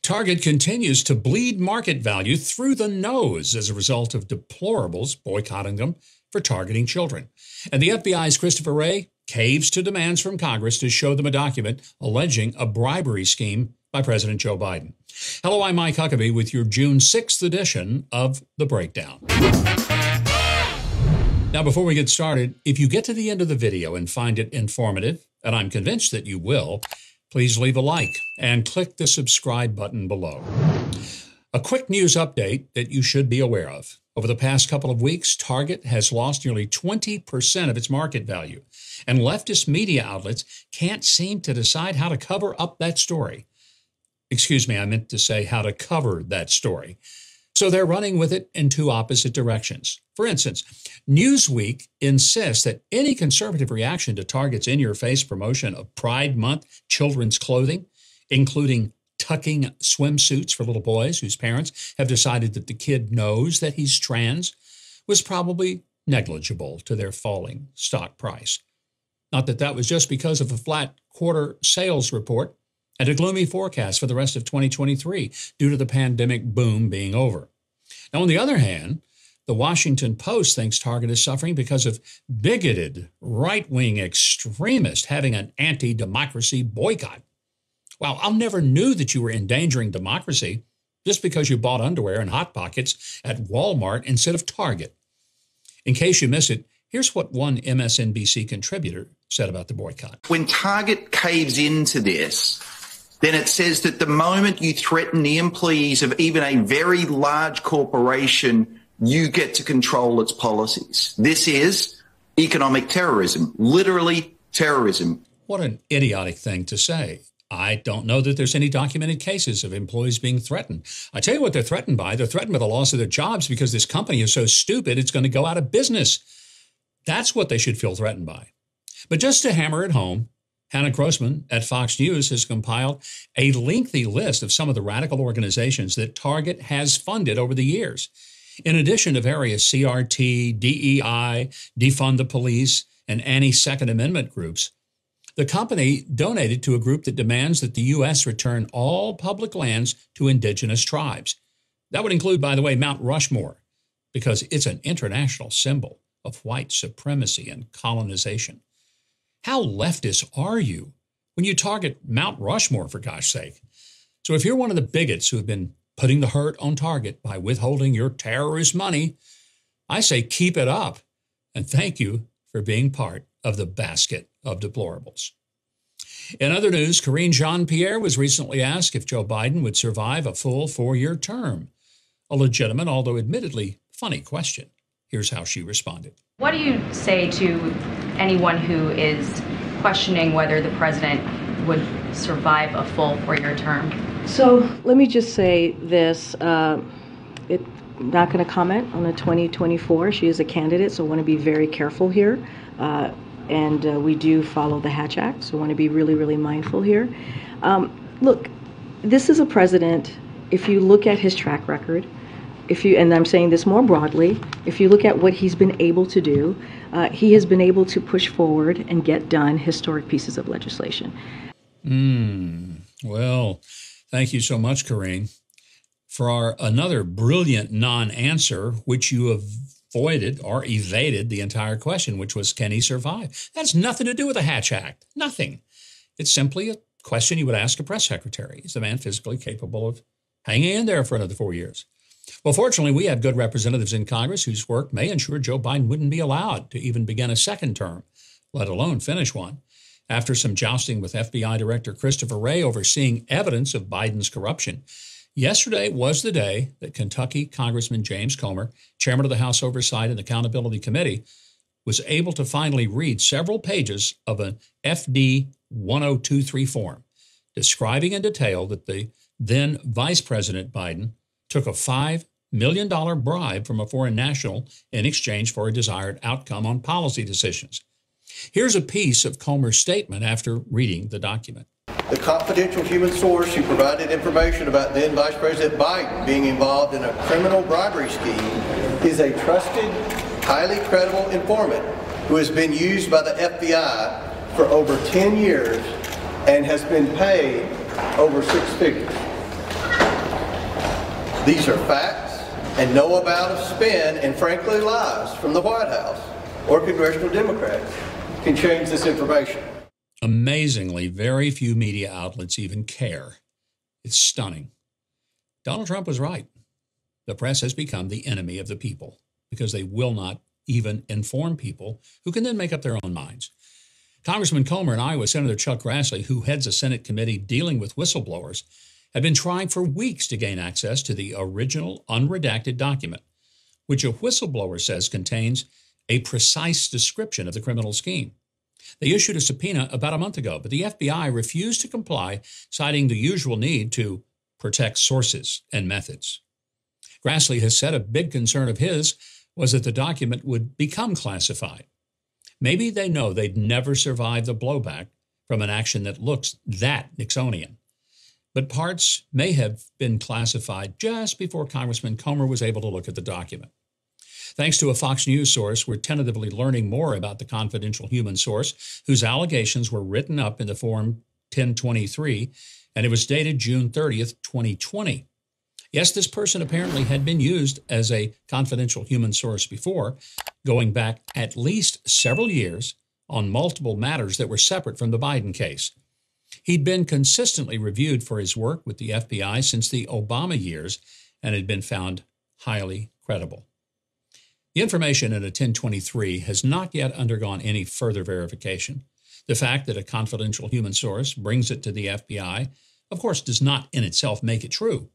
Target continues to bleed market value through the nose as a result of deplorables boycotting them for targeting children. And the FBI's Christopher Wray caves to demands from Congress to show them a document alleging a bribery scheme by President Joe Biden. Hello, I'm Mike Huckabee with your June 6th edition of The Breakdown. Now, before we get started, if you get to the end of the video and find it informative, and I'm convinced that you will, please leave a like and click the subscribe button below. A quick news update that you should be aware of. Over the past couple of weeks, Target has lost nearly 20% of its market value, and leftist media outlets can't seem to decide how to cover up that story. Excuse me, I meant to say how to cover that story. So they're running with it in two opposite directions. For instance, Newsweek insists that any conservative reaction to Target's in-your-face promotion of Pride Month children's clothing, including tucking swimsuits for little boys whose parents have decided that the kid knows that he's trans, was probably negligible to their falling stock price. Not that that was just because of a flat quarter sales report and a gloomy forecast for the rest of 2023 due to the pandemic boom being over. Now, on the other hand, the Washington Post thinks Target is suffering because of bigoted right-wing extremists having an anti-democracy boycott. Wow, I never knew that you were endangering democracy just because you bought underwear and Hot Pockets at Walmart instead of Target. In case you missed it, here's what one MSNBC contributor said about the boycott. When Target caves into this, then it says that the moment you threaten the employees of even a very large corporation, you get to control its policies. This is economic terrorism, literally terrorism. What an idiotic thing to say. I don't know that there's any documented cases of employees being threatened. I tell you what they're threatened by. They're threatened by the loss of their jobs because this company is so stupid it's going to go out of business. That's what they should feel threatened by. But just to hammer it home, Hannah Grossman at Fox News has compiled a lengthy list of some of the radical organizations that Target has funded over the years. In addition to various CRT, DEI, Defund the Police, and anti-Second Amendment groups, the company donated to a group that demands that the U.S. return all public lands to indigenous tribes. That would include, by the way, Mount Rushmore, because it's an international symbol of white supremacy and colonization. How leftist are you when you target Mount Rushmore, for gosh sake? So if you're one of the bigots who have been putting the hurt on Target by withholding your terrorist money, I say keep it up, and thank you for being part of the basket of deplorables. In other news, Karine Jean-Pierre was recently asked if Joe Biden would survive a full 4-year term. A legitimate, although admittedly funny question. Here's how she responded. What do you say to anyone who is questioning whether the president would survive a full 4-year term? So let me just say this. I'm not going to comment on the 2024. She is a candidate, so I want to be very careful here. And we do follow the Hatch Act, so I want to be really, really mindful here. Look, this is a president, if you look at his track record, and I'm saying this more broadly, if you look at what he's been able to do, he has been able to push forward and get done historic pieces of legislation. Well, thank you so much, Karine, for another brilliant non-answer, which you avoided or evaded the entire question, which was, can he survive? That has nothing to do with the Hatch Act. Nothing. It's simply a question you would ask a press secretary. Is the man physically capable of hanging in there for another 4 years? Well, fortunately, we have good representatives in Congress whose work may ensure Joe Biden wouldn't be allowed to even begin a second term, let alone finish one. After some jousting with FBI Director Christopher Wray overseeing evidence of Biden's corruption, yesterday was the day that Kentucky Congressman James Comer, chairman of the House Oversight and Accountability Committee, was able to finally read several pages of an FD 1023 form describing in detail that the then Vice President Biden took a $5 million bribe from a foreign national in exchange for a desired outcome on policy decisions. Here's a piece of Comer's statement after reading the document. The confidential human source who provided information about then Vice President Biden being involved in a criminal bribery scheme is a trusted, highly credible informant who has been used by the FBI for over 10 years and has been paid over 6 figures. These are facts, and no amount of spin and frankly lies from the White House or congressional Democrats can change this information. Amazingly, very few media outlets even care. It's stunning. Donald Trump was right. The press has become the enemy of the people because they will not even inform people who can then make up their own minds. Congressman Comer and Iowa Senator Chuck Grassley, who heads a Senate committee dealing with whistleblowers, had been trying for weeks to gain access to the original unredacted document, which a whistleblower says contains a precise description of the criminal scheme. They issued a subpoena about a month ago, but the FBI refused to comply, citing the usual need to protect sources and methods. Grassley has said a big concern of his was that the document would become classified. Maybe they know they'd never survive the blowback from an action that looks that Nixonian. But parts may have been classified just before Congressman Comer was able to look at the document. Thanks to a Fox News source, we're tentatively learning more about the confidential human source whose allegations were written up in the Form 1023, and it was dated June 30th, 2020. Yes, this person apparently had been used as a confidential human source before, going back at least several years on multiple matters that were separate from the Biden case. He'd been consistently reviewed for his work with the FBI since the Obama years and had been found highly credible. The information in a 1023 has not yet undergone any further verification. The fact that a confidential human source brings it to the FBI, of course, does not in itself make it true.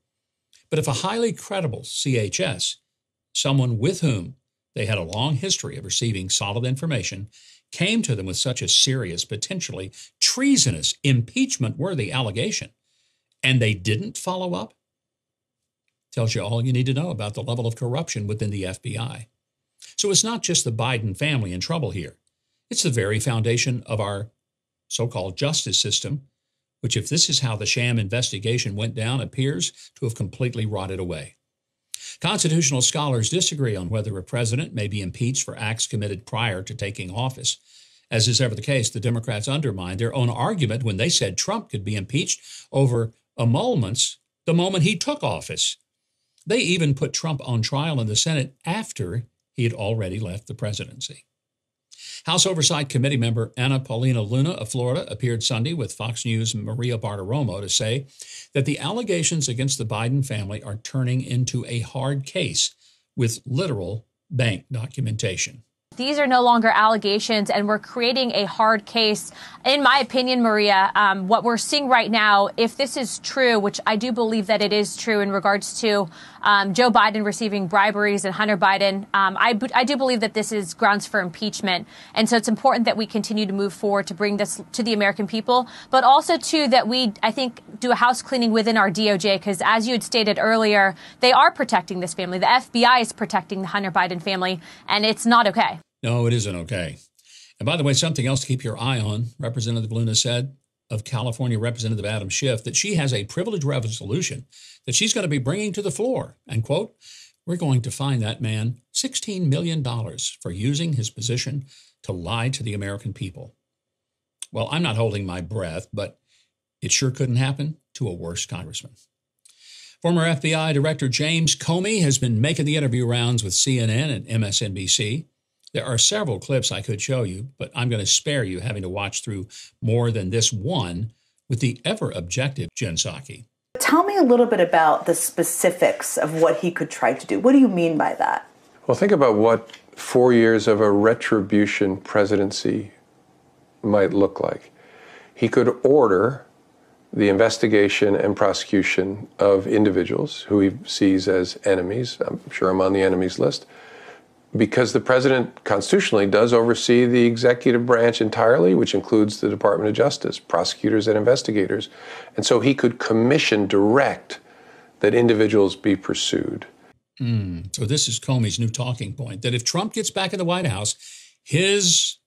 But if a highly credible CHS, someone with whom they had a long history of receiving solid information, came to them with such a serious, potentially treasonous, impeachment-worthy allegation, and they didn't follow up, tells you all you need to know about the level of corruption within the FBI. So it's not just the Biden family in trouble here. It's the very foundation of our so-called justice system, which, if this is how the sham investigation went down, appears to have completely rotted away. Constitutional scholars disagree on whether a president may be impeached for acts committed prior to taking office. As is ever the case, the Democrats undermined their own argument when they said Trump could be impeached over emoluments the moment he took office. They even put Trump on trial in the Senate after he had already left the presidency. House Oversight Committee member Anna Paulina Luna of Florida appeared Sunday with Fox News' Maria Bartiromo to say that the allegations against the Biden family are turning into a hard case with literal bank documentation. These are no longer allegations, and we're creating a hard case. In my opinion, Maria, what we're seeing right now, if this is true, which I do believe that it is true in regards to Joe Biden receiving briberies and Hunter Biden, I do believe that this is grounds for impeachment. And so it's important that we continue to move forward to bring this to the American people, but also, too, that we, I think, do a house cleaning within our DOJ, because as you had stated earlier, they are protecting this family. The FBI is protecting the Hunter Biden family, and it's not okay. No, it isn't okay. And by the way, something else to keep your eye on, Representative Luna said of California Representative Adam Schiff that she has a privilege resolution that she's going to be bringing to the floor. And, quote, we're going to fine that man $16 million for using his position to lie to the American people. Well, I'm not holding my breath, but it sure couldn't happen to a worse congressman. Former FBI Director James Comey has been making the interview rounds with CNN and MSNBC. There are several clips I could show you, but I'm going to spare you having to watch through more than this one with the ever-objective Jen Psaki. Tell me a little bit about the specifics of what he could try to do. What do you mean by that? Well, think about what 4 years of a retribution presidency might look like. He could order the investigation and prosecution of individuals who he sees as enemies. I'm sure I'm on the enemies list. Because the president constitutionally does oversee the executive branch entirely, which includes the Department of Justice, prosecutors and investigators. And so he could direct that individuals be pursued. So this is Comey's new talking point, that if Trump gets back in the White House,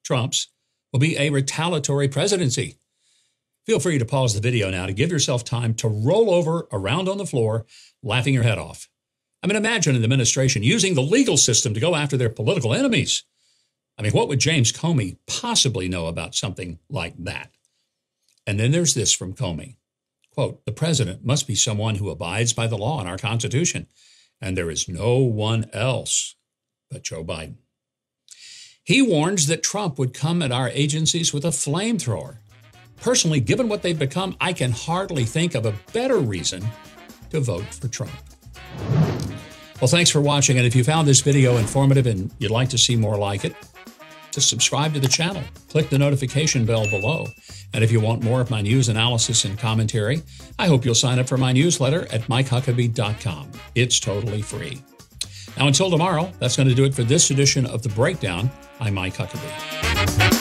Trump's, will be a retaliatory presidency. Feel free to pause the video now to give yourself time to roll over around on the floor, laughing your head off. I mean, imagine an administration using the legal system to go after their political enemies. I mean, what would James Comey possibly know about something like that? And then there's this from Comey, Quote, "The president must be someone who abides by the law and our Constitution, and there is no one else but Joe Biden." He warns that Trump would come at our agencies with a flamethrower. Personally, given what they've become, I can hardly think of a better reason to vote for Trump. Well, thanks for watching, and if you found this video informative and you'd like to see more like it, just subscribe to the channel. Click the notification bell below. And if you want more of my news analysis and commentary, I hope you'll sign up for my newsletter at MikeHuckabee.com. It's totally free. Now, until tomorrow, that's going to do it for this edition of The Breakdown. I'm Mike Huckabee.